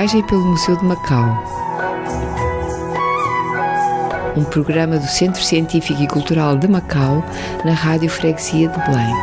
Viagem pelo Museu de Macau. Um programa do Centro Científico e Cultural de Macau, na Rádio Freguesia de Belém.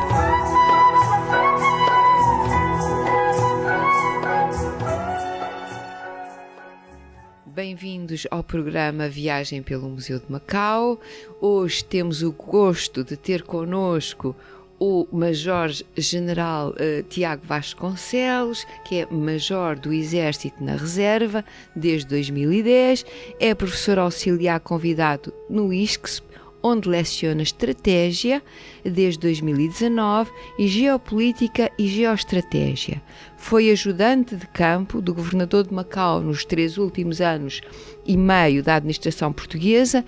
Bem-vindos ao programa Viagem pelo Museu de Macau. Hoje temos o gosto de ter connosco o Major-General Tiago Vasconcelos, que é Major do Exército na Reserva desde 2010, é professor auxiliar convidado no ISCSP, onde leciona Estratégia desde 2019 e Geopolítica e Geoestratégia. Foi ajudante de campo do governador de Macau nos 3 últimos anos e meio da administração portuguesa.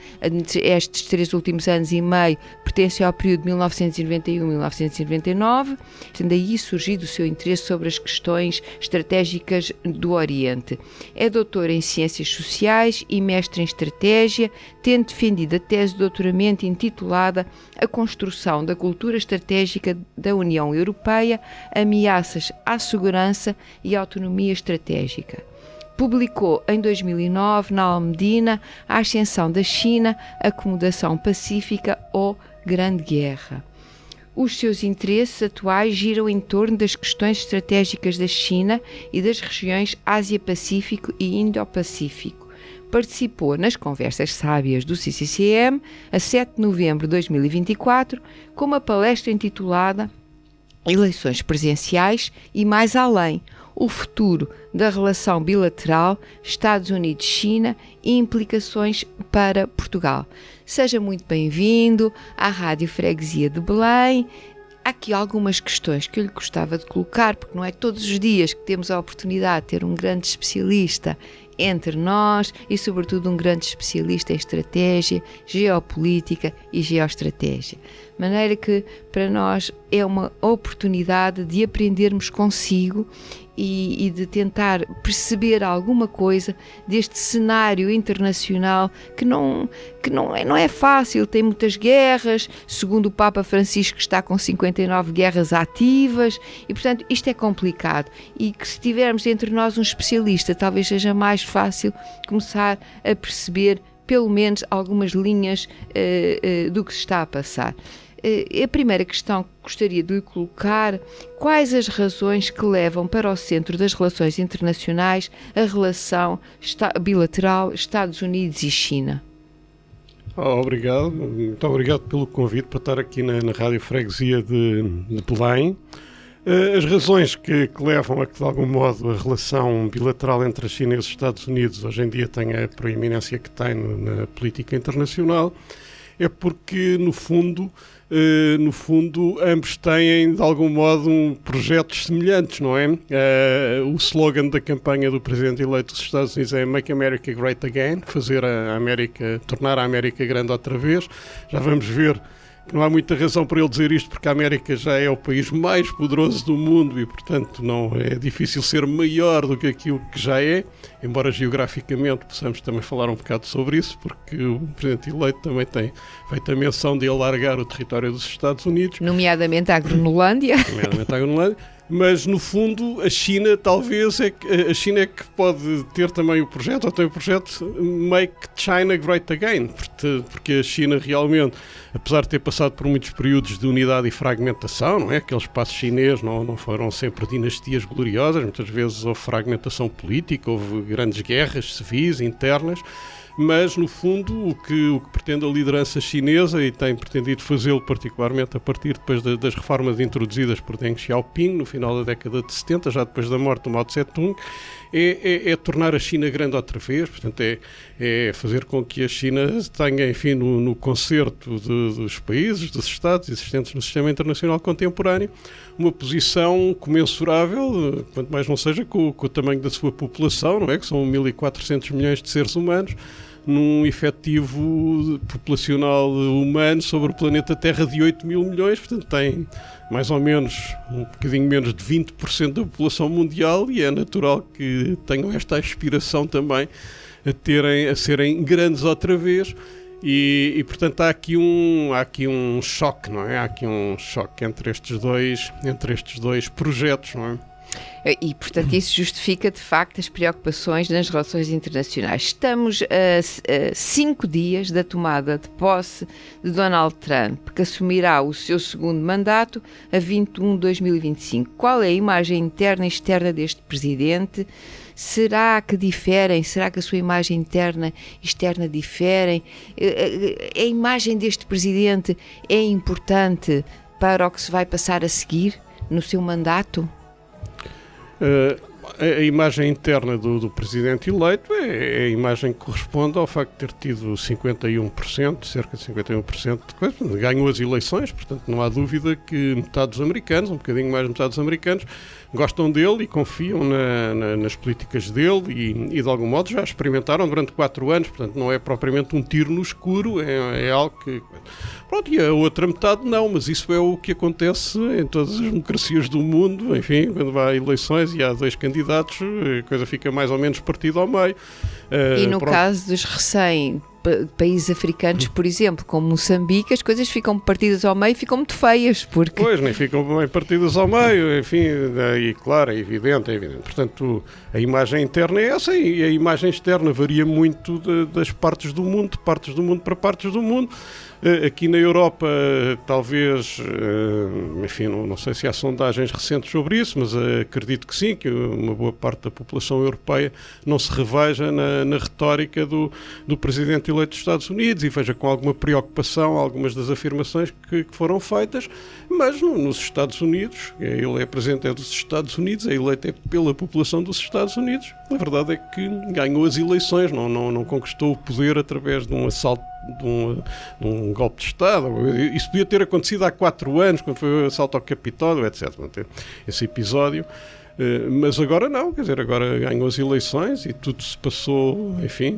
Estes 3 últimos anos e meio pertencem ao período de 1991-1999, tendo aí surgido o seu interesse sobre as questões estratégicas do Oriente. É doutor em Ciências Sociais e mestre em Estratégia, tendo defendido a tese de doutoramento intitulada A Construção da Cultura Estratégica da União Europeia, Ameaças à Segurança e Autonomia Estratégica. Publicou em 2009, na Almedina, A Ascensão da China, Acomodação Pacífica ou Grande Guerra. Os seus interesses atuais giram em torno das questões estratégicas da China e das regiões Ásia-Pacífico e Indo-Pacífico. Participou nas Conversas Sábias do CCCM, a 7 de novembro de 2024, com uma palestra intitulada Eleições Presidenciais e Mais Além, o futuro da relação bilateral Estados Unidos-China e implicações para Portugal. Seja muito bem-vindo à Rádio Freguesia de Belém. Há aqui algumas questões que eu lhe gostava de colocar, porque não é todos os dias que temos a oportunidade de ter um grande especialista entre nós e, sobretudo, um grande especialista em estratégia, geopolítica e geoestratégia. De maneira que, para nós, é uma oportunidade de aprendermos consigo e de tentar perceber alguma coisa deste cenário internacional que não é fácil, tem muitas guerras, segundo o Papa Francisco está com 59 guerras ativas e, portanto, isto é complicado e que se tivermos entre nós um especialista, talvez seja mais fácil começar a perceber pelo menos algumas linhas do que se está a passar. A primeira questão que gostaria de lhe colocar: quais as razões que levam para o centro das relações internacionais a relação bilateral Estados Unidos e China? Obrigado, muito obrigado pelo convite para estar aqui na Rádio Freguesia de Belém. As razões que levam a que, de algum modo, a relação bilateral entre a China e os Estados Unidos hoje em dia tenha a proeminência que tem na política internacional é porque, no fundo, ambos têm, de algum modo, projetos semelhantes, não é? O slogan da campanha do presidente eleito dos Estados Unidos é Make America Great Again, tornar a América grande outra vez. Já vamos ver que não há muita razão para ele dizer isto, porque a América já é o país mais poderoso do mundo e, portanto, não é difícil ser maior do que aquilo que já é, embora geograficamente possamos também falar um bocado sobre isso, porque o presidente eleito também tem feito a menção de alargar o território dos Estados Unidos. Nomeadamente à Groenlândia. Mas, no fundo, a China é que pode ter também o projeto, ou tem o projeto Make China Great Again, porque a China realmente, apesar de ter passado por muitos períodos de unidade e fragmentação, não é? Aquele espaço chinês não foram sempre dinastias gloriosas, muitas vezes houve fragmentação política, houve grandes guerras civis internas, mas, no fundo, o que pretende a liderança chinesa, e tem pretendido fazê-lo particularmente a partir depois das reformas introduzidas por Deng Xiaoping no final da década de 70, já depois da morte do Mao Tse-tung, é tornar a China grande outra vez. Portanto, é fazer com que a China tenha, enfim, no concerto dos países, dos Estados existentes no sistema internacional contemporâneo, uma posição comensurável, quanto mais não seja, com o tamanho da sua população, não é? Que são 1.400 milhões de seres humanos, num efetivo populacional humano sobre o planeta Terra de 8 mil milhões, portanto tem mais ou menos um bocadinho menos de 20% da população mundial e é natural que tenham esta aspiração também a serem grandes outra vez e portanto há aqui um choque, não é? Há aqui um choque entre estes dois projetos, não é? E, portanto, isso justifica, de facto, as preocupações nas relações internacionais. Estamos a 5 dias da tomada de posse de Donald Trump, que assumirá o seu segundo mandato a 21 de 2025. Qual é a imagem interna e externa deste presidente? Será que diferem? Será que a sua imagem interna e externa diferem? A imagem deste presidente é importante para o que se vai passar a seguir no seu mandato? A imagem interna do presidente eleito é a imagem que corresponde ao facto de ter tido 51%, cerca de 51% de coisa, ganhou as eleições, portanto não há dúvida que metade dos americanos, um bocadinho mais de metade dos americanos, gostam dele e confiam nas políticas dele e de algum modo já experimentaram durante 4 anos, portanto não é propriamente um tiro no escuro, é algo que... Pronto, e a outra metade não, mas isso é o que acontece em todas as democracias do mundo, enfim, quando há eleições e há 2 candidatos, a coisa fica mais ou menos partida ao meio. E no caso dos países africanos, por exemplo, como Moçambique, as coisas ficam partidas ao meio e ficam muito feias, porque... Pois, nem ficam bem partidas ao meio, enfim, e claro, é evidente. Portanto, a imagem interna é essa e a imagem externa varia muito das partes do mundo, de partes do mundo para partes do mundo. Aqui na Europa, talvez, enfim, não sei se há sondagens recentes sobre isso, mas acredito que sim, que uma boa parte da população europeia não se reveja na retórica do presidente eleito dos Estados Unidos e veja com alguma preocupação algumas das afirmações que foram feitas, mas nos Estados Unidos, ele é presidente dos Estados Unidos, é eleito pela população dos Estados Unidos, a verdade é que ganhou as eleições, não conquistou o poder através de um assalto, de um golpe de Estado. Isso podia ter acontecido há 4 anos, quando foi o assalto ao Capitólio, etc. Esse episódio. Mas agora não, quer dizer, agora ganhou as eleições e tudo se passou, enfim,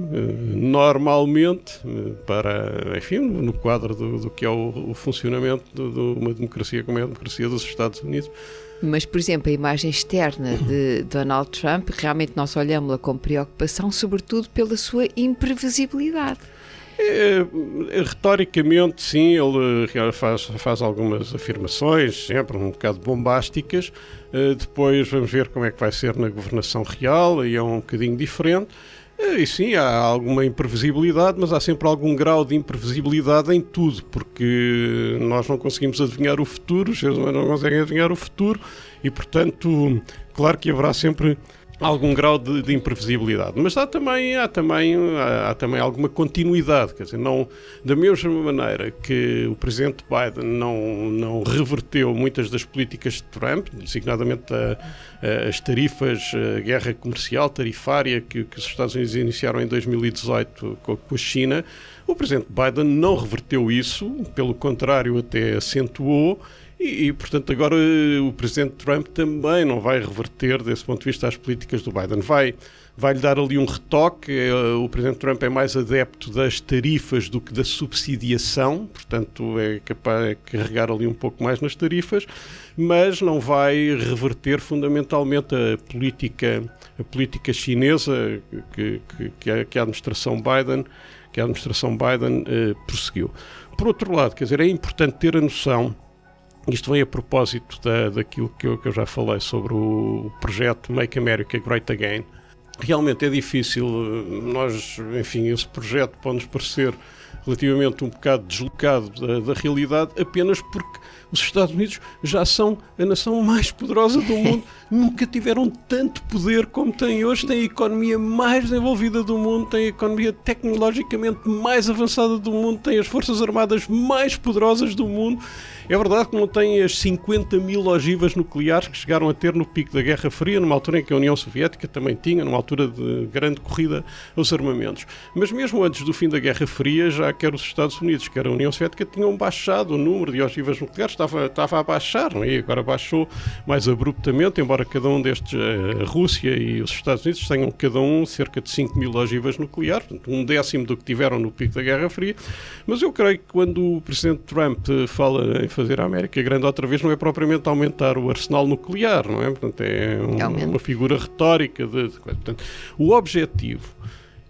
normalmente, enfim, no quadro do que é o funcionamento de uma democracia como é a democracia dos Estados Unidos. Mas, por exemplo, a imagem externa de Donald Trump, realmente nós olhamos-la com preocupação, sobretudo pela sua imprevisibilidade. Retoricamente, sim, ele faz algumas afirmações, sempre um bocado bombásticas. Depois vamos ver como é que vai ser na governação real, e é um bocadinho diferente. E sim, há alguma imprevisibilidade, mas há sempre algum grau de imprevisibilidade em tudo, porque nós não conseguimos adivinhar o futuro, os seres humanos não conseguem adivinhar o futuro, e portanto, claro que haverá sempre algum grau de imprevisibilidade, mas há também alguma continuidade, quer dizer, não, da mesma maneira que o presidente Biden não reverteu muitas das políticas de Trump, designadamente as tarifas, a guerra comercial tarifária que os Estados Unidos iniciaram em 2018 com a China, o presidente Biden não reverteu isso, pelo contrário até acentuou. E, portanto, agora o presidente Trump também não vai reverter, desse ponto de vista, as políticas do Biden. Vai-lhe dar ali um retoque. O presidente Trump é mais adepto das tarifas do que da subsidiação, portanto, é capaz de carregar ali um pouco mais nas tarifas, mas não vai reverter fundamentalmente a política chinesa que a administração Biden prosseguiu. Por outro lado, quer dizer, é importante ter a noção. Isto vem a propósito daquilo que eu já falei sobre o projeto Make America Great Again. Realmente é difícil, enfim, esse projeto pode-nos parecer relativamente um bocado deslocado da realidade, apenas porque os Estados Unidos já são a nação mais poderosa do mundo, nunca tiveram tanto poder como têm hoje, têm a economia mais desenvolvida do mundo, têm a economia tecnologicamente mais avançada do mundo, têm as forças armadas mais poderosas do mundo. É verdade que não têm as 50.000 ogivas nucleares que chegaram a ter no pico da Guerra Fria, numa altura em que a União Soviética também tinha, numa altura de grande corrida aos armamentos. Mas mesmo antes do fim da Guerra Fria, já quer os Estados Unidos, quer a União Soviética, tinham baixado o número de ogivas nucleares, estava a baixar, não é? E agora baixou mais abruptamente, embora cada um destes, a Rússia e os Estados Unidos, tenham cada um cerca de 5.000 ogivas nucleares, portanto, 1/10 do que tiveram no pico da Guerra Fria. Mas eu creio que quando o presidente Trump fala em fazer a América grande outra vez, não é propriamente aumentar o arsenal nuclear, não é? Portanto, é uma figura retórica de coisa. Portanto, o objetivo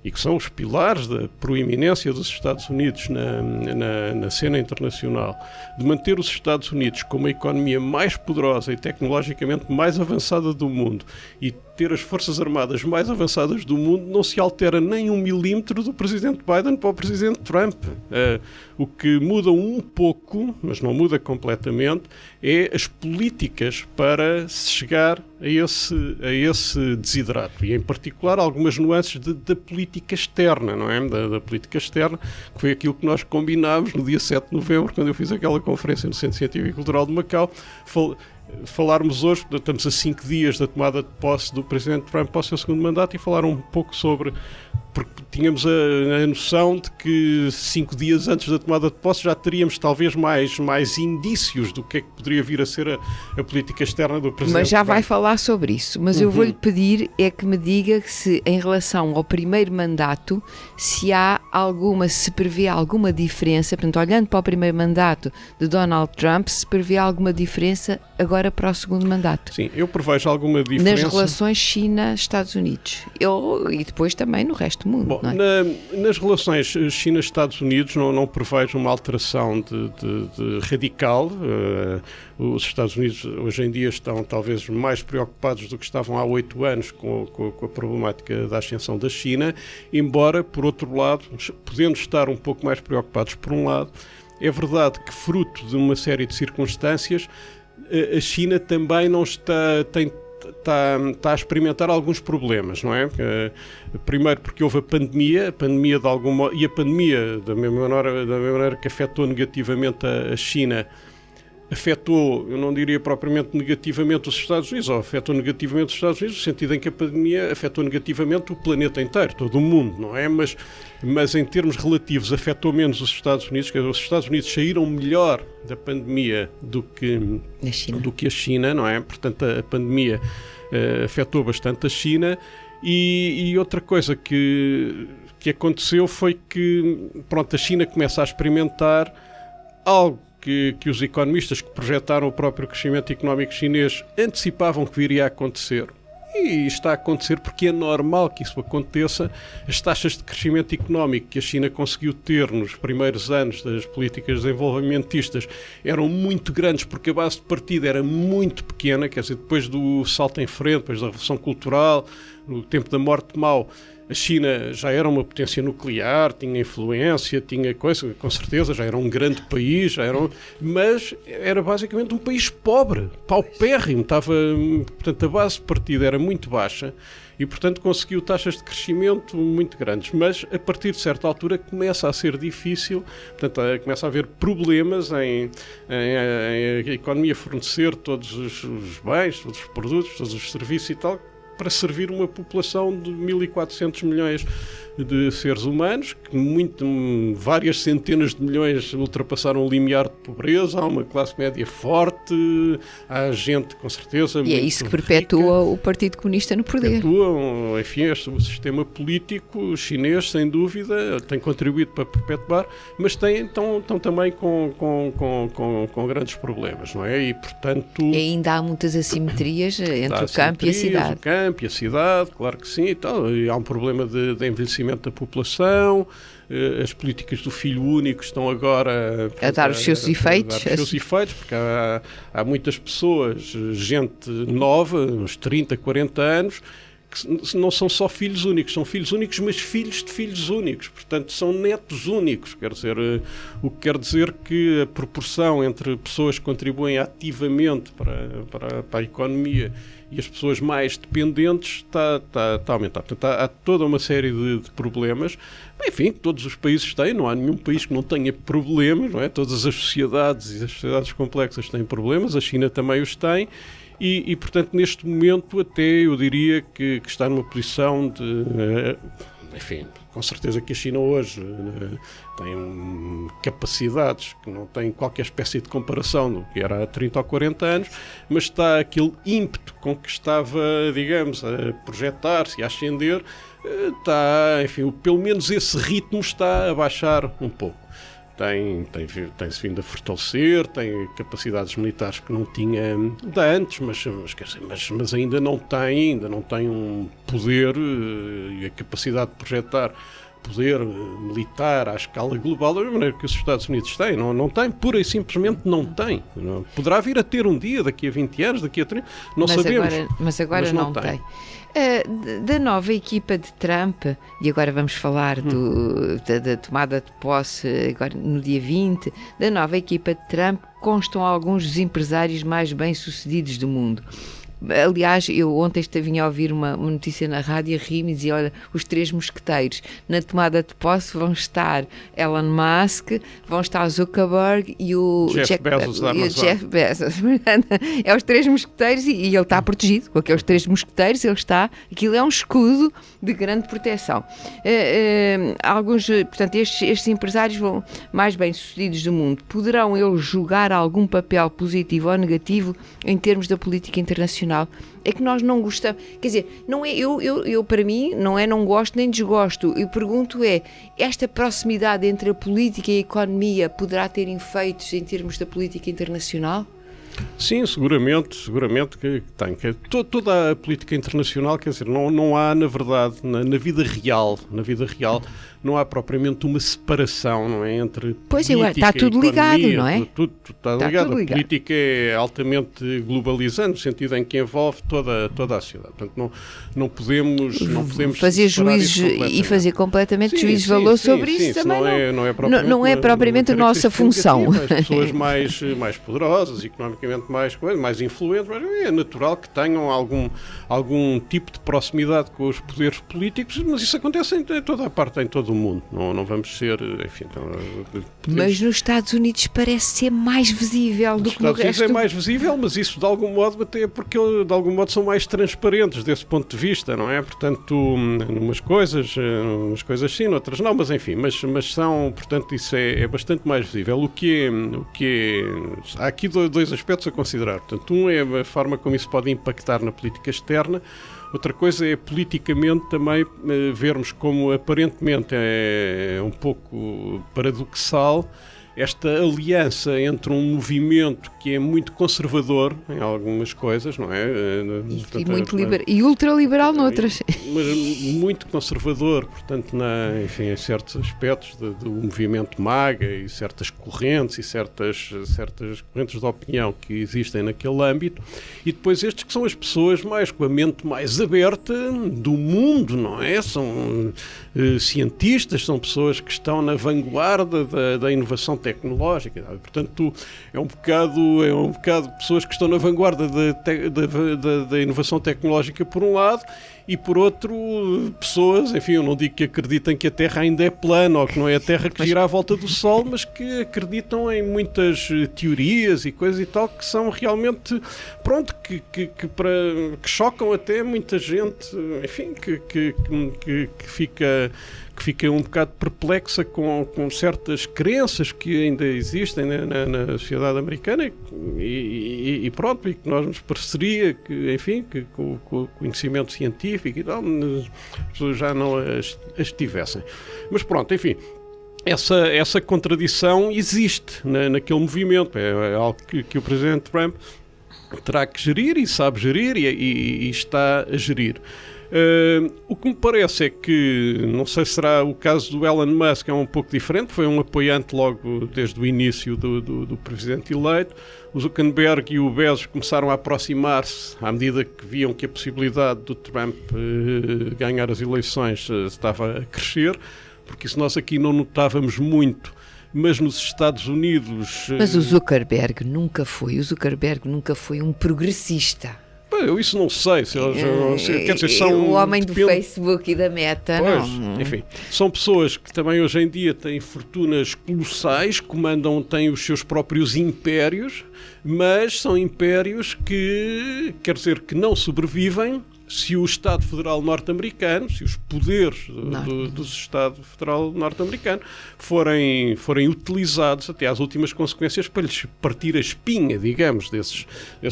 e que são os pilares da proeminência dos Estados Unidos na cena internacional, de manter os Estados Unidos como a economia mais poderosa e tecnologicamente mais avançada do mundo e ter as forças armadas mais avançadas do mundo, não se altera nem 1 milímetro do presidente Biden para o presidente Trump. O que muda um pouco, mas não muda completamente, é as políticas para se chegar a esse desidrato. E, em particular, algumas nuances da política externa, não é? Da política externa, que foi aquilo que nós combinámos no dia 7 de novembro, quando eu fiz aquela conferência no Centro Científico e Cultural de Macau. Falarmos hoje, estamos a 5 dias da tomada de posse do presidente Trump para o seu segundo mandato, e falar um pouco sobre, porque tínhamos a noção de que 5 dias antes da tomada de posse já teríamos talvez mais indícios do que é que poderia vir a ser a política externa do presidente. Mas já Trump vai falar sobre isso, mas eu vou-lhe pedir é que me diga se, em relação ao primeiro mandato, se prevê alguma diferença, portanto, olhando para o primeiro mandato de Donald Trump, se prevê alguma diferença agora para o segundo mandato. Sim, eu prevejo alguma diferença. Nas relações China-Estados Unidos. E depois também no resto do mundo. Bom, não é? nas relações China-Estados Unidos não prevejo uma alteração de radical. Os Estados Unidos hoje em dia estão talvez mais preocupados do que estavam há 8 anos com a problemática da ascensão da China, embora, por outro lado, podendo estar um pouco mais preocupados por um lado, é verdade que, fruto de uma série de circunstâncias, a China também não está a experimentar alguns problemas, não é? Primeiro porque houve a pandemia de alguma, e a pandemia, da mesma maneira que afetou negativamente a China, afetou, eu não diria propriamente negativamente os Estados Unidos, ou afetou negativamente os Estados Unidos, no sentido em que a pandemia afetou negativamente o planeta inteiro, todo o mundo, não é? Mas em termos relativos afetou menos os Estados Unidos, que os Estados Unidos saíram melhor da pandemia do que a China, não é? Portanto, a pandemia afetou bastante a China. E outra coisa que aconteceu foi que, pronto, a China começa a experimentar algo que os economistas que projetaram o próprio crescimento económico chinês antecipavam que viria a acontecer. E está a acontecer porque é normal que isso aconteça. As taxas de crescimento económico que a China conseguiu ter nos primeiros anos das políticas desenvolvimentistas eram muito grandes, porque a base de partida era muito pequena, quer dizer, depois do salto em frente, depois da Revolução Cultural, no tempo da morte de Mao, a China já era uma potência nuclear, tinha influência, tinha coisa, com certeza, já era um grande país, mas era basicamente um país pobre, paupérrimo, portanto a base de partida era muito baixa e, portanto, conseguiu taxas de crescimento muito grandes, mas a partir de certa altura começa a ser difícil, portanto começa a haver problemas em a economia fornecer todos os bens, todos os produtos, todos os serviços e tal, para servir uma população de 1.400 milhões de seres humanos, que várias centenas de milhões ultrapassaram o limiar de pobreza, há uma classe média forte, há gente, com certeza, e é isso que perpetua o Partido Comunista no poder. Perpetua, enfim, o sistema político chinês, sem dúvida, tem contribuído para perpetuar, mas estão também com grandes problemas, não é? E, portanto... E ainda há muitas assimetrias entre o campo e a cidade. O campo e a cidade, claro que sim, e há um problema de envelhecimento da população, as políticas do filho único estão agora a dar os seus efeitos. Porque há muitas pessoas, gente nova, uns 30, 40 anos, que não são só filhos únicos, são filhos únicos, mas filhos de filhos únicos, portanto são netos únicos, o que quer dizer que a proporção entre pessoas que contribuem ativamente para a economia e as pessoas mais dependentes está a aumentar. Portanto, há toda uma série de problemas. Enfim, todos os países têm, não há nenhum país que não tenha problemas, não é? Todas as sociedades e as sociedades complexas têm problemas, a China também os tem. E, portanto, neste momento até eu diria que está numa posição de... Enfim, com certeza que a China hoje tem capacidades que não têm qualquer espécie de comparação do que era há 30 ou 40 anos, mas está aquele ímpeto com que estava, digamos, a projetar-se e a ascender, enfim, pelo menos esse ritmo está a baixar um pouco. tem-se vindo a fortalecer, tem capacidades militares que não tinha de antes, mas ainda não tem um poder e a capacidade de projetar poder militar à escala global da mesma maneira que os Estados Unidos têm. Não tem, pura e simplesmente não tem. Poderá vir a ter um dia, daqui a 20 anos, daqui a 30, não sabemos. Mas agora não tem. Da nova equipa de Trump, e agora vamos falar da tomada de posse agora no dia 20, da nova equipa de Trump constam alguns dos empresários mais bem-sucedidos do mundo. Aliás, eu ontem vinha a ouvir uma notícia na rádio, ri-me e dizia, olha, os 3 mosqueteiros na tomada de posse vão estar Elon Musk, vão estar Zuckerberg e o Jeff Bezos. É os 3 mosqueteiros e ele está protegido com aqueles 3 mosqueteiros, aquilo é um escudo de grande proteção. Portanto, estes empresários mais bem-sucedidos do mundo, poderão eles jogar algum papel positivo ou negativo em termos da política internacional? É que nós não gostamos, quer dizer, não é, eu para mim não gosto nem desgosto. Eu pergunto esta proximidade entre a política e a economia poderá ter efeitos em termos da política internacional? Sim, seguramente que tem. Toda a política internacional, quer dizer, não há, na verdade, na vida real, não há propriamente uma separação, não é, entre política está tudo e economia, ligado, não é? Tudo está ligado. A política é altamente globalizante, no sentido em que envolve toda a sociedade. Portanto, não podemos fazer juízos e fazer completamente juízos de valor sobre isso também não é propriamente a nossa função. As pessoas mais poderosas, economicamente mais influentes, mas é natural que tenham algum tipo de proximidade com os poderes políticos, mas isso acontece em toda a parte, em todo o mundo. Não vamos ser, enfim... Mas nos Estados Unidos parece ser mais visível do que no resto. Nos Estados Unidos é mais visível, mas isso de algum modo até é porque de algum modo são mais transparentes desse ponto de vista, não é? Portanto, umas coisas sim, outras não, mas enfim, mas são, portanto, isso é bastante mais visível. O que há aqui 2 aspectos a considerar. Portanto, um é a forma como isso pode impactar na política externa. Outra coisa é politicamente também vermos como aparentemente é um pouco paradoxal esta aliança entre um movimento que é muito conservador em algumas coisas, não é? E ultraliberal noutras. Mas muito conservador, portanto, em certos aspectos do movimento MAGA e certas correntes e certas correntes de opinião que existem naquele âmbito, e depois estes que são as pessoas com a mente mais aberta do mundo, não é? São cientistas, são pessoas que estão na vanguarda da inovação tecnológica. Portanto, é um bocado pessoas que estão na vanguarda da inovação tecnológica por um lado, e por outro, pessoas, enfim, eu não digo que acreditem que a Terra ainda é plana ou que não é a Terra que gira à volta do Sol, mas que acreditam em muitas teorias e coisas e tal que são realmente, pronto, que chocam até muita gente, enfim, que fica um bocado perplexa com certas crenças que ainda existem na sociedade americana e pronto, e que nós nos pareceria que, enfim, que com o conhecimento científico e tal, as pessoas já não as tivessem. Mas pronto, enfim, essa contradição existe naquele movimento, é algo que o Presidente Trump terá que gerir e sabe gerir e está a gerir. O que me parece é que, não sei se será o caso do Elon Musk, é um pouco diferente, foi um apoiante logo desde o início do presidente eleito. O Zuckerberg e o Bezos começaram a aproximar-se à medida que viam que a possibilidade do Trump ganhar as eleições estava a crescer, porque isso nós aqui não notávamos muito. Mas nos Estados Unidos... Mas o Zuckerberg nunca foi um progressista. Eu isso não sei, quer dizer, são... O homem do Facebook e da Meta, pois, não. Enfim, são pessoas que também hoje em dia têm fortunas colossais, têm os seus próprios impérios, mas são impérios que, quer dizer, que não sobrevivem se o Estado Federal norte-americano, se os poderes do Estado Federal norte-americano forem utilizados até às últimas consequências para lhes partir a espinha, digamos, desses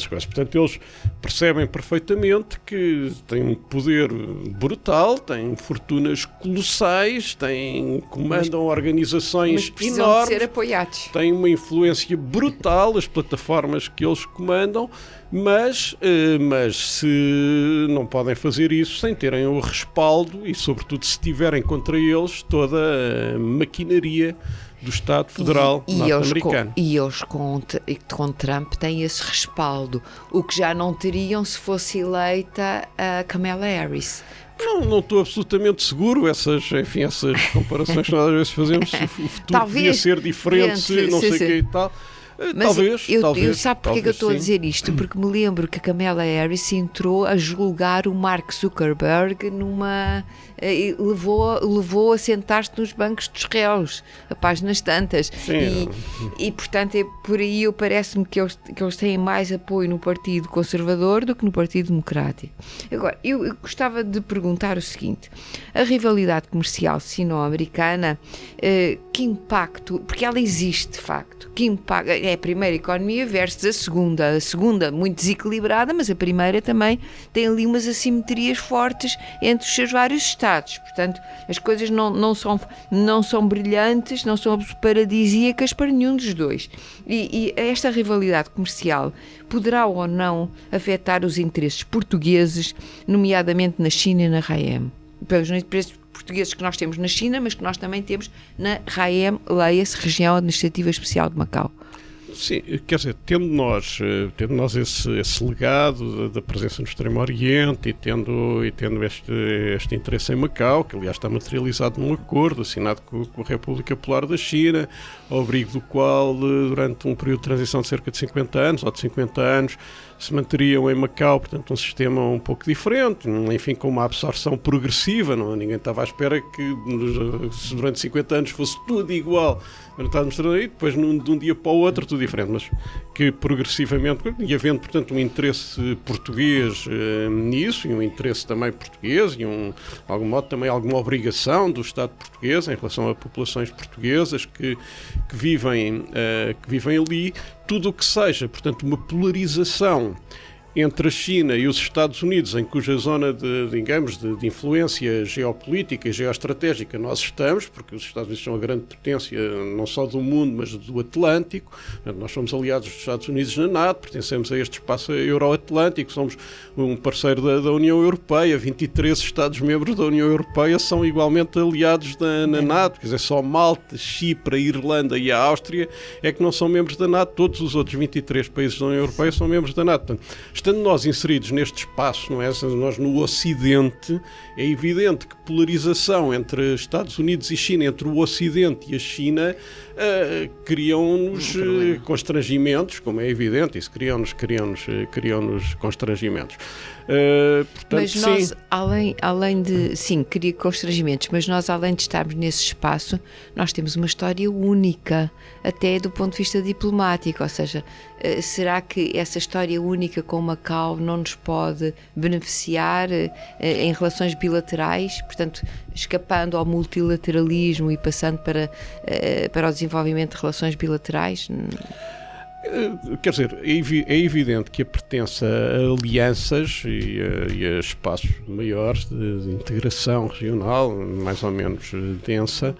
coisas. Portanto, eles percebem perfeitamente que têm um poder brutal, têm fortunas colossais, comandam organizações enormes, de ser apoiados. Têm uma influência brutal, as plataformas que eles comandam, mas se não podem fazer isso sem terem o respaldo e, sobretudo, se tiverem contra eles toda a maquinaria do Estado Federal norte-americano. E eles com Trump têm esse respaldo, o que já não teriam se fosse eleita a Kamala Harris. Não estou absolutamente seguro, essas comparações que nós às vezes fazemos, o futuro podia ser diferente, não sei o que e tal. Mas talvez. Eu sabe porque é que eu estou a dizer isto? Porque me lembro que a Kamala Harris entrou a julgar o Mark Zuckerberg levou a sentar-se nos bancos dos réus, a páginas tantas. E portanto, por aí parece-me que eles têm mais apoio no Partido Conservador do que no Partido Democrático. Agora, eu gostava de perguntar o seguinte: a rivalidade comercial sino-americana, que impacto, porque ela existe de facto, que impacto, é a primeira economia versus a segunda muito desequilibrada, mas a primeira também tem ali umas assimetrias fortes entre os seus vários estados, portanto as coisas não são brilhantes, não são paradisíacas para nenhum dos dois, e esta rivalidade comercial poderá ou não afetar os interesses portugueses, nomeadamente na China e na RAEM, pelos interesses portugueses que nós temos na China, mas que nós também temos na RAEM, leia-se Região Administrativa Especial de Macau. Sim, quer dizer, tendo nós esse legado da presença no Extremo Oriente e tendo este interesse em Macau, que aliás está materializado num acordo assinado com a República Popular da China, ao abrigo do qual, durante um período de transição de cerca de 50 anos, ou de 50 anos, se manteriam em Macau, portanto, um sistema um pouco diferente, enfim, com uma absorção progressiva, ninguém estava à espera que durante 50 anos fosse tudo igual, e depois de um dia para o outro tudo diferente, mas que progressivamente, e havendo, portanto, um interesse português nisso, e um interesse também português, e de algum modo também alguma obrigação do Estado português em relação a populações portuguesas que vivem ali, tudo o que seja, portanto, uma polarização entre a China e os Estados Unidos, em cuja zona de influência geopolítica e geoestratégica nós estamos, porque os Estados Unidos são a grande potência não só do mundo, mas do Atlântico. Nós somos aliados dos Estados Unidos na NATO, pertencemos a este espaço euroatlântico, somos um parceiro da União Europeia, 23 Estados-membros da União Europeia são igualmente aliados na NATO, quer dizer, só Malta, Chipre, a Irlanda e a Áustria é que não são membros da NATO, todos os outros 23 países da União Europeia são membros da NATO. Portanto, estando nós inseridos neste espaço, não é? Nós no Ocidente, é evidente que polarização entre Estados Unidos e China, entre o Ocidente e a China, criam-nos constrangimentos, como é evidente, isso criam-nos constrangimentos. Portanto, mas nós, além de, sim, cria constrangimentos, mas nós, além de estarmos nesse espaço, nós temos uma história única, até do ponto de vista diplomático, ou seja, será que essa história única com Macau não nos pode beneficiar em relações bilaterais, portanto, escapando ao multilateralismo e passando para o desenvolvimento de relações bilaterais? Quer dizer, é evidente que a pertença a alianças e a espaços maiores de integração regional, mais ou menos densa,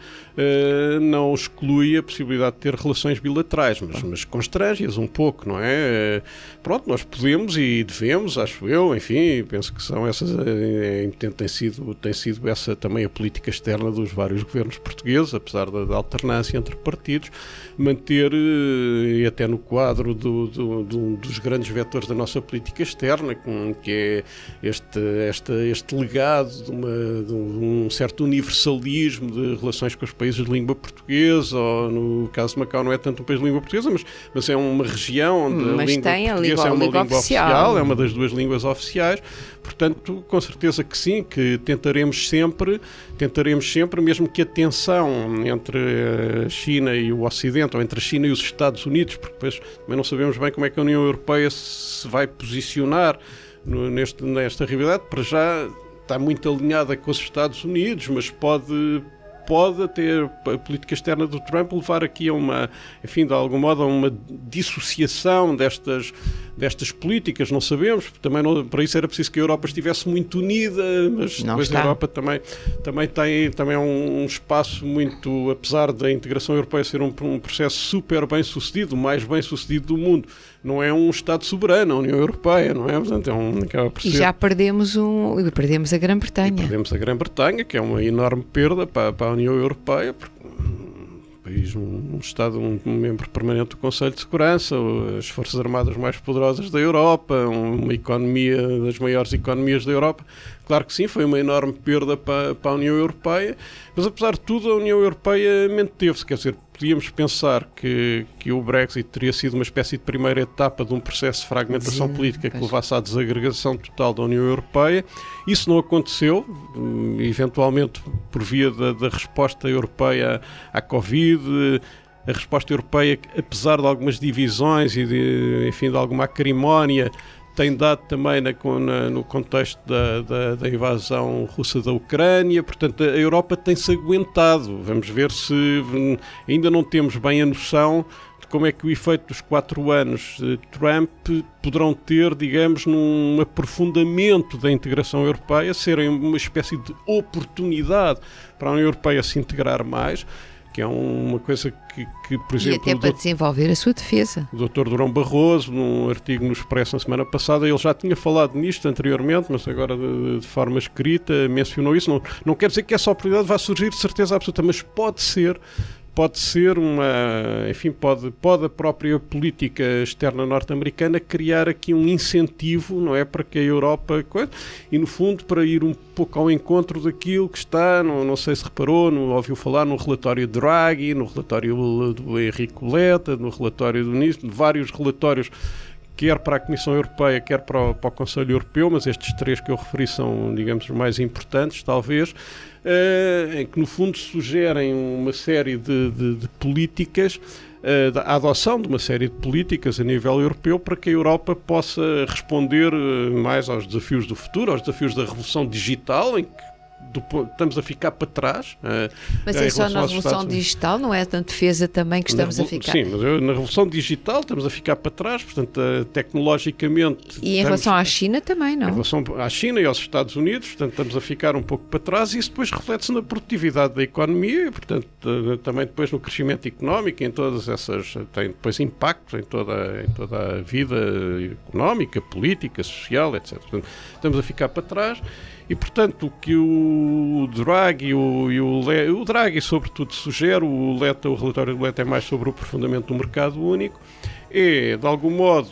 não exclui a possibilidade de ter relações bilaterais, mas constrange-as um pouco, não é? Pronto, nós podemos e devemos, acho eu, enfim, penso que são essas, tem sido essa também a política externa dos vários governos portugueses, apesar da alternância entre partidos, manter, e até no quadro dos grandes vetores da nossa política externa, que é este legado de um certo universalismo de relações com os países de língua portuguesa, ou no caso de Macau não é tanto um país de língua portuguesa, mas é uma região onde a língua portuguesa é uma língua oficial, é uma das duas línguas oficiais. Portanto, com certeza que sim, que tentaremos sempre, mesmo que a tensão entre a China e o Ocidente, ou entre a China e os Estados Unidos, porque depois também não sabemos bem como é que a União Europeia se vai posicionar nesta realidade. Para já está muito alinhada com os Estados Unidos, mas pode até a política externa do Trump levar aqui a uma, enfim, de algum modo, a uma dissociação destas políticas, não sabemos, também para isso era preciso que a Europa estivesse muito unida, mas não depois está. a Europa também é um espaço muito, apesar da integração europeia ser um processo super bem sucedido, o mais bem sucedido do mundo, não é um Estado soberano, a União Europeia, não é? Portanto, acaba por ser... E já perdemos a Grã-Bretanha. Perdemos a Grã-Bretanha, que é uma enorme perda para a União Europeia, porque um Estado, um membro permanente do Conselho de Segurança, as Forças Armadas mais poderosas da Europa, uma economia das maiores economias da Europa. Claro que sim, foi uma enorme perda para a União Europeia, mas apesar de tudo a União Europeia manteve-se, quer dizer, podíamos pensar que o Brexit teria sido uma espécie de primeira etapa de um processo de fragmentação política que levasse à desagregação total da União Europeia. Isso não aconteceu, eventualmente por via da resposta europeia à Covid. A resposta europeia, apesar de algumas divisões e de alguma acrimónia, tem dado também no contexto da invasão russa da Ucrânia. Portanto, a Europa tem-se aguentado. Vamos ver se ainda não temos bem a noção de como é que o efeito dos 4 anos de Trump poderão ter, digamos, num aprofundamento da integração europeia, serem uma espécie de oportunidade para a União Europeia se integrar mais, que é uma coisa que, por exemplo... E até para desenvolver a sua defesa. O Dr. Durão Barroso, num artigo no Expresso na semana passada, ele já tinha falado nisto anteriormente, mas agora de forma escrita mencionou isso. Não quer dizer que essa oportunidade vá surgir de certeza absoluta, mas pode ser pode a própria política externa norte-americana criar aqui um incentivo, não é, para que a Europa, e no fundo para ir um pouco ao encontro daquilo que está, não sei se reparou, ouviu falar no relatório Draghi, no relatório do Enrique Letta, no relatório do Ministro, de vários relatórios, quer para a Comissão Europeia, quer para o Conselho Europeu, mas estes 3 que eu referi são, digamos, os mais importantes, talvez, em que no fundo sugerem uma série de políticas, a adoção de uma série de políticas a nível europeu para que a Europa possa responder mais aos desafios do futuro, aos desafios da revolução digital, em que estamos a ficar para trás. Mas é só na revolução digital, não é na defesa também que estamos a ficar? Sim, mas na revolução digital estamos a ficar para trás, portanto, tecnologicamente... E em relação à China também, não? Em relação à China e aos Estados Unidos, portanto, estamos a ficar um pouco para trás, e isso depois reflete-se na produtividade da economia e, portanto, também depois no crescimento económico, em todas essas... tem depois impacto em toda a vida económica, política, social, etc. Portanto, estamos a ficar para trás. E, portanto, o que o Draghi o Draghi, sobretudo, sugere, o relatório do Letta é mais sobre o aprofundamento do mercado único, é, de algum modo,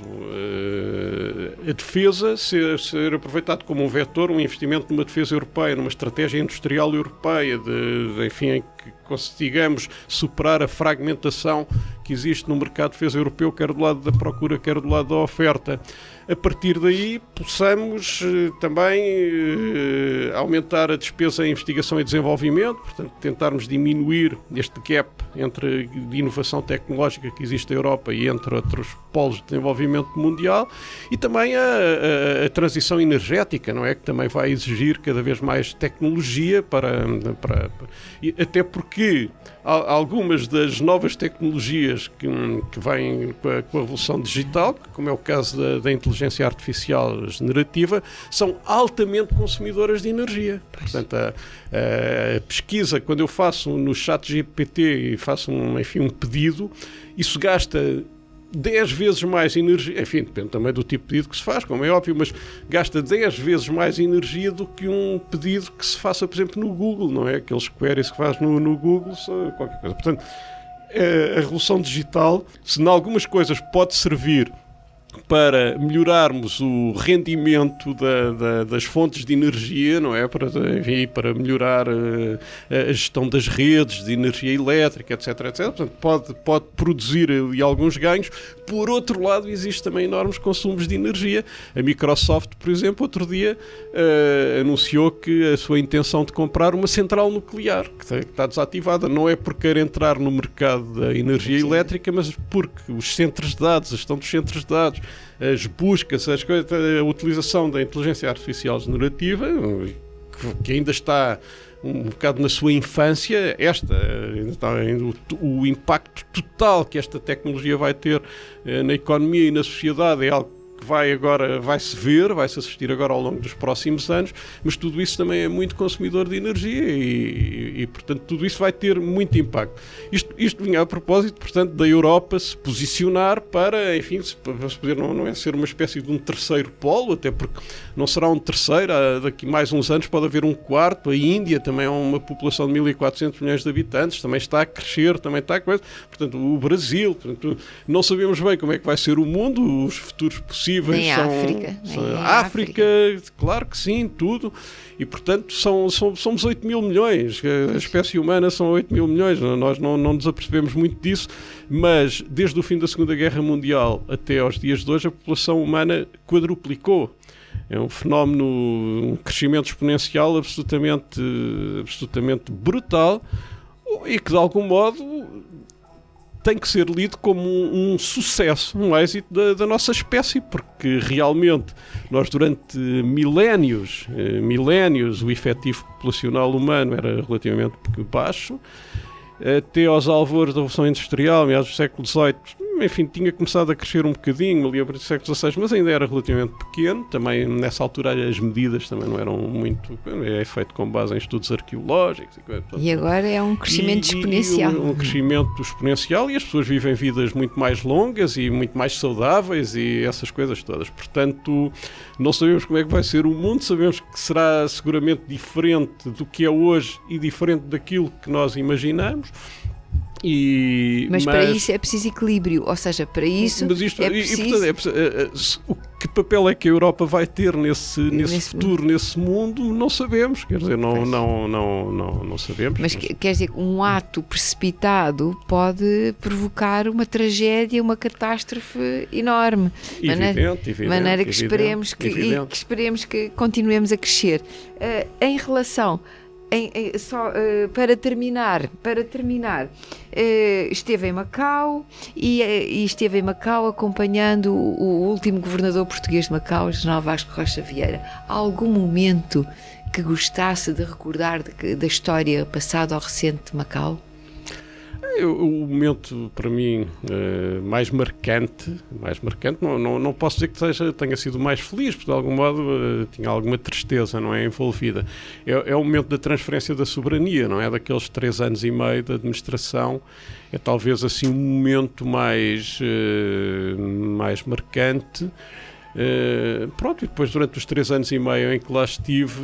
a defesa ser aproveitado como um vetor, um investimento numa defesa europeia, numa estratégia industrial europeia, enfim, em que consigamos superar a fragmentação que existe no mercado de defesa europeu, quer do lado da procura, quer do lado da oferta. A partir daí, possamos também aumentar a despesa em investigação e desenvolvimento, portanto, tentarmos diminuir este gap de inovação tecnológica que existe na Europa e entre outros polos de desenvolvimento mundial, e também a transição energética, não é? Que também vai exigir cada vez mais tecnologia até porque algumas das novas tecnologias que vêm com a revolução digital, como é o caso da inteligência artificial generativa, são altamente consumidoras de energia. Portanto, a pesquisa, quando eu faço no ChatGPT e faço um pedido, isso gasta 10 vezes mais energia, enfim, depende também do tipo de pedido que se faz, como é óbvio, mas gasta 10 vezes mais energia do que um pedido que se faça, por exemplo, no Google, não é? Aqueles queries que faz no Google, qualquer coisa. Portanto, a revolução digital, se em algumas coisas pode servir para melhorarmos o rendimento das fontes de energia, não é? Para melhorar a gestão das redes de energia elétrica, etc. Portanto, pode produzir ali alguns ganhos. Por outro lado, existem também enormes consumos de energia. A Microsoft, por exemplo, outro dia anunciou que a sua intenção de comprar uma central nuclear, que está desativada. Não é porque quer entrar no mercado da energia elétrica, mas porque os centros de dados, a gestão dos centros de dados, as buscas, a utilização da inteligência artificial generativa, que ainda está um bocado na sua infância, o impacto total que esta tecnologia vai ter na economia e na sociedade é algo que vai-se assistir agora ao longo dos próximos anos, mas tudo isso também é muito consumidor de energia e portanto, tudo isso vai ter muito impacto. Isto vinha a propósito, portanto, da Europa se posicionar para, enfim, não é ser uma espécie de um terceiro polo, até porque não será um terceiro, daqui mais uns anos pode haver um quarto. A Índia também é uma população de 1.400 milhões de habitantes, também está a crescer, também está a coisa. Portanto, o Brasil, portanto, não sabemos bem como é que vai ser o mundo, os futuros possíveis nem são... a África, claro que sim, tudo. E, portanto, somos 8 mil milhões. A espécie humana são 8 mil milhões. Nós não nos apercebemos muito disso, mas desde o fim da Segunda Guerra Mundial até aos dias de hoje, a população humana quadruplicou. É um fenómeno, um crescimento exponencial absolutamente brutal e que, de algum modo, tem que ser lido como um sucesso, um êxito da nossa espécie, porque realmente nós durante milénios, o efetivo populacional humano era relativamente baixo, até aos alvores da Revolução Industrial, meados do século XVIII, enfim, tinha começado a crescer um bocadinho ali a partir do século XVI, mas ainda era relativamente pequeno. Também nessa altura as medidas também não eram muito... É feito com base em estudos arqueológicos. E agora é um crescimento exponencial. Um crescimento exponencial, e as pessoas vivem vidas muito mais longas e muito mais saudáveis e essas coisas todas. Portanto, não sabemos como é que vai ser o mundo, sabemos que será seguramente diferente do que é hoje e diferente daquilo que nós imaginamos. Mas para isso é preciso equilíbrio, ou seja, para isso é preciso... que papel é que a Europa vai ter nesse futuro, nesse mundo, não sabemos, quer dizer, não sabemos. Mas quer dizer, um ato precipitado pode provocar uma tragédia, uma catástrofe enorme. De maneira que esperemos que continuemos a crescer. Em relação... para terminar, esteve em Macau e esteve em Macau acompanhando o último governador português de Macau, General Vasco Rocha Vieira. Há algum momento que gostasse de recordar da história passada ou recente de Macau? O momento, para mim, mais marcante, não posso dizer que tenha sido mais feliz, porque de algum modo tinha alguma tristeza, não é, envolvida. É o momento da transferência da soberania, não é? Daqueles 3 anos e meio de administração, é talvez assim um momento mais marcante. E depois durante os 3 anos e meio em que lá estive,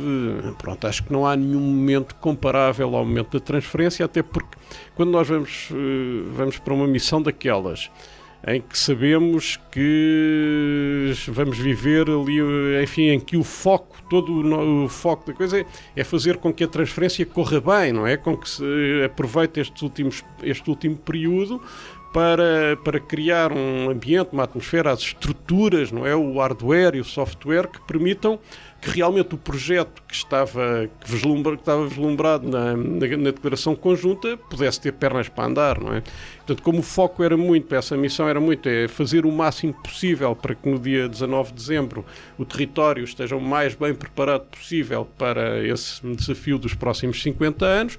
acho que não há nenhum momento comparável ao momento da transferência, até porque quando nós vamos para uma missão daquelas em que sabemos que vamos viver ali, enfim, em que todo o foco da coisa é fazer com que a transferência corra bem, não é? Com que se aproveite este último período para criar um ambiente, uma atmosfera, as estruturas, não é? O hardware e o software que permitam que realmente o projeto que estava vislumbrado na declaração conjunta pudesse ter pernas para andar, não é? Portanto, como o foco era muito, essa missão era muito, é fazer o máximo possível para que no dia 19 de dezembro o território esteja o mais bem preparado possível para esse desafio dos próximos 50 anos,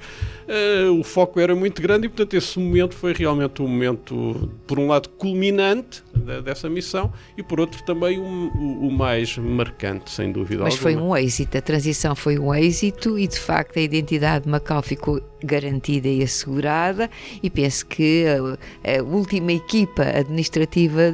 o foco era muito grande e, portanto, esse momento foi realmente um momento, por um lado, culminante dessa missão e, por outro, também o mais marcante, sem dúvida alguma. Mas foi um êxito, a transição foi um êxito e, de facto, a identidade de Macau ficou garantida e assegurada, e penso que a última equipa administrativa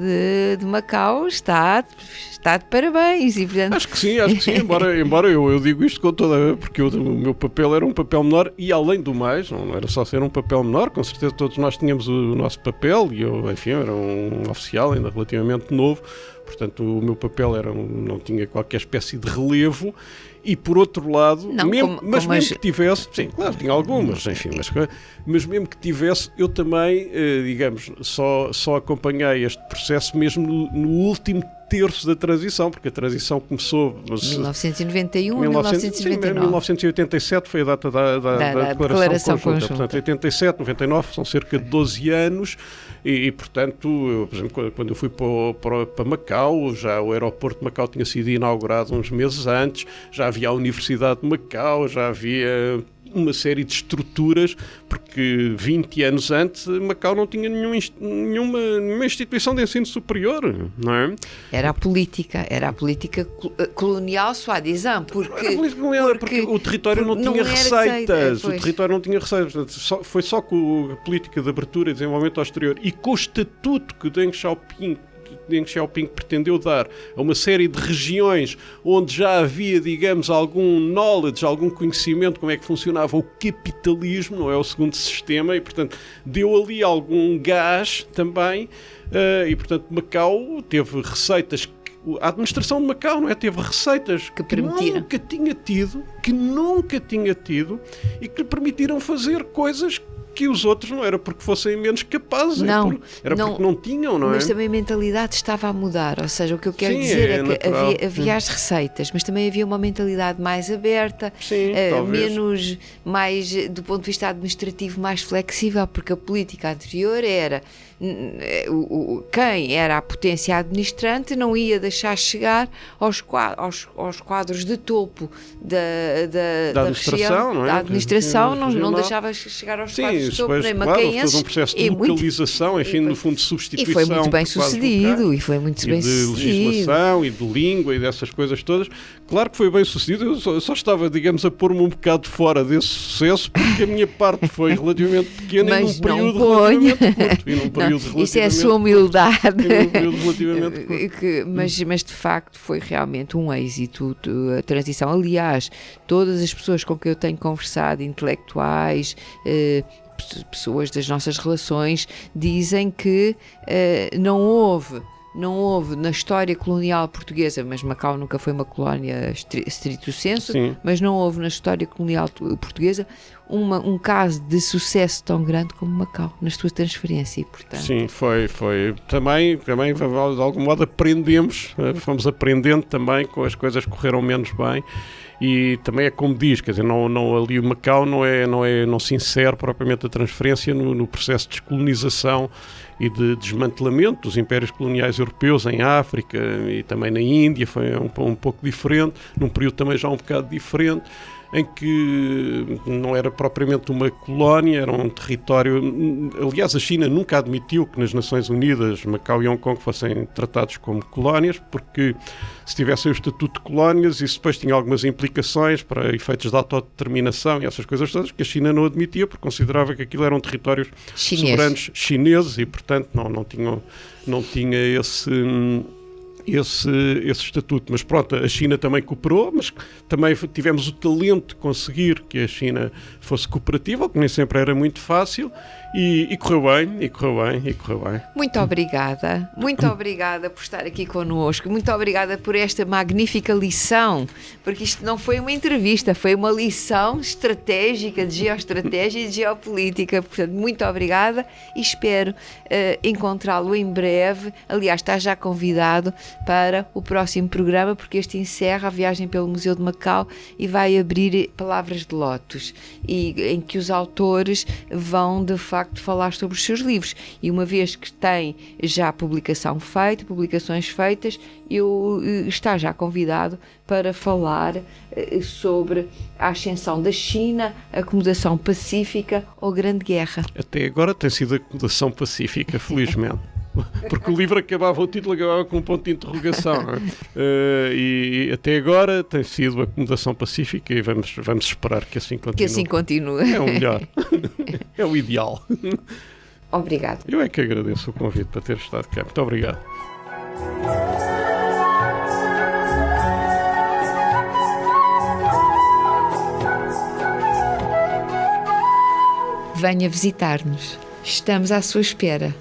de Macau está de parabéns. E, portanto... Acho que sim, embora eu digo isto com toda... porque o meu papel era um papel menor e, além do mais, não era só ser um papel menor, com certeza todos nós tínhamos o nosso papel e eu, enfim, era um oficial ainda relativamente novo, portanto o meu papel não tinha qualquer espécie de relevo. E por outro lado, mesmo que tivesse, sim, claro, tinha algumas, enfim, mas mesmo que tivesse, eu também, digamos, só acompanhei este processo mesmo no último terço da transição, porque a transição começou... 1991 a 1999. 1987 foi a data da declaração conjunta. Portanto, 87, 99, são cerca de 12 anos e portanto, por exemplo, quando eu fui para Macau, já o aeroporto de Macau tinha sido inaugurado uns meses antes, já havia a Universidade de Macau, já havia uma série de estruturas, porque 20 anos antes Macau não tinha nenhuma instituição de ensino superior, não é? Era a política colonial soi-disant, porque o território não tinha receitas, o território não tinha receitas, foi só com a política de abertura e desenvolvimento ao exterior e com o estatuto que Deng Xiaoping pretendeu dar a uma série de regiões onde já havia, digamos, algum knowledge, algum conhecimento de como é que funcionava o capitalismo, não é, o segundo sistema, e portanto deu ali algum gás também, e portanto Macau teve receitas, a administração de Macau, não é, teve receitas que nunca tinha tido e que lhe permitiram fazer coisas que os outros não era porque fossem menos capazes, porque não tinham, não é? Mas também a mentalidade estava a mudar, ou seja, o que eu quero dizer é que havia as receitas, mas também havia uma mentalidade mais aberta, mais do ponto de vista administrativo, mais flexível, porque a política anterior era quem era a potência administrante não ia deixar chegar aos quadros de topo da região, não é? Da administração, não deixava chegar aos quadros de topo, nem maquenses. Todo um processo de localização, enfim, no fundo de substituição. E foi muito bem sucedido, de legislação e de língua e dessas coisas todas. Claro que foi bem sucedido, eu só estava, digamos, a pôr-me um bocado fora desse sucesso, porque a minha parte foi relativamente pequena e num período relativamente curto. Isso é a sua humildade. Mas de facto foi realmente um êxito a transição. Aliás, todas as pessoas com quem eu tenho conversado, intelectuais, pessoas das nossas relações, dizem que não houve na história colonial portuguesa, mas Macau nunca foi uma colónia stricto sensu, mas não houve na história colonial portuguesa um caso de sucesso tão grande como Macau, na sua transferência, e portanto... Sim, foi. Também de algum modo fomos aprendendo também, com as coisas que correram menos bem, e também é como diz, quer dizer, ali o Macau não se insere propriamente a transferência no processo de descolonização e de desmantelamento dos impérios coloniais europeus em África e também na Índia, foi um pouco diferente, num período também já um bocado diferente, em que não era propriamente uma colónia, era um território... Aliás, a China nunca admitiu que nas Nações Unidas Macau e Hong Kong fossem tratados como colónias, porque se tivessem o estatuto de colónias, isso depois tinha algumas implicações para efeitos de autodeterminação e essas coisas todas, que a China não admitia, porque considerava que aquilo eram territórios soberanos chineses e, portanto, não tinha esse estatuto. Mas pronto, a China também cooperou, mas também tivemos o talento de conseguir que a China fosse cooperativa, o que nem sempre era muito fácil, e correu bem. Muito obrigada por estar aqui connosco, muito obrigada por esta magnífica lição, porque isto não foi uma entrevista, foi uma lição estratégica, de geoestratégia e de geopolítica. Portanto, muito obrigada e espero encontrá-lo em breve. Aliás, está já convidado para o próximo programa, porque este encerra a viagem pelo Museu de Macau e vai abrir Palavras de Lótus, em que os autores vão de facto falar sobre os seus livros, e uma vez que tem já publicações feitas, está já convidado para falar sobre a ascensão da China, a acomodação pacífica ou Grande Guerra. Até agora tem sido a acomodação pacífica, felizmente. Porque o título acabava com um ponto de interrogação, não é? E até agora tem sido a acomodação pacífica, e vamos esperar que assim continue. Que assim continue. É o melhor. É o ideal. Obrigado. Eu é que agradeço o convite para ter estado cá. Muito obrigado. Venha visitar-nos. Estamos à sua espera.